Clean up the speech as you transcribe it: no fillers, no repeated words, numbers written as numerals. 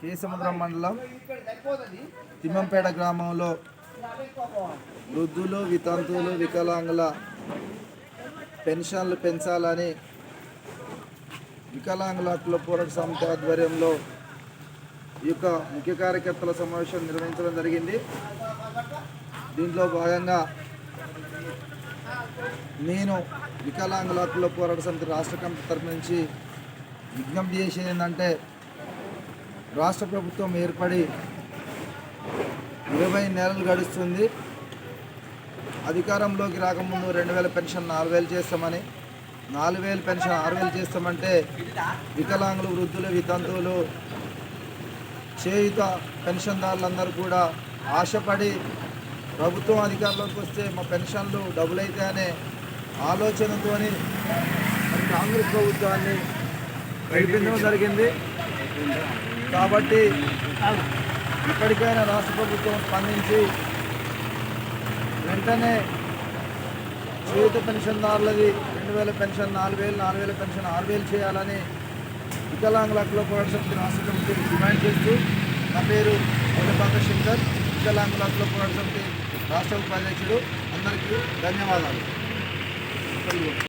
కేసముద్రం మండలం తిమ్మంపేట గ్రామంలో వృద్ధులు, వితంతువులు, వికలాంగుల పెన్షన్లు పెంచాలని వికలాంగుల హక్కుల పోరాట సమితి ఆధ్వర్యంలో ఈ యొక్క ముఖ్య కార్యకర్తల సమావేశం నిర్వహించడం జరిగింది. దీంట్లో భాగంగా నేను వికలాంగుల హక్కుల పోరాట సమితి రాష్ట్ర కమిటీ తరఫు నుంచి విజ్ఞప్తి చేసేది ఏంటంటే, రాష్ట్ర ప్రభుత్వం ఏర్పడి 20 నెలలు గడుస్తుంది. అధికారంలోకి రాకముందు 2000 పెన్షన్ 4000 చేస్తామని, 4000 పెన్షన్ 6000 చేస్తామంటే వికలాంగులు, వృద్ధులు, వితంతువులు, చేయుత పెన్షన్దారులందరూ కూడా ఆశపడి ప్రభుత్వం అధికారంలోకి వస్తే మా పెన్షన్లు డబుల్ అవుతాయనే ఆలోచనతో కాంగ్రెస్ ప్రభుత్వాన్ని గెలిపించడం జరిగింది. కాబట్టి ఇప్పటికైనా రాష్ట్ర ప్రభుత్వం స్పందించి వెంటనే చేయుత పెన్షన్దారులది 2000 పెన్షన్ 4000, 4000 పెన్షన్ 6000 చేయాలని వికలాంగుల హక్కుల పోరాట సమితి రాష్ట్ర కమిటీ డిమాండ్ చేస్తూ, నా పేరు గౌడపాక శంకర్, వికలాంగుల హక్కుల పోరాట సమితి రాష్ట్ర ఉపాధ్యక్షుడు. అందరికీ ధన్యవాదాలు.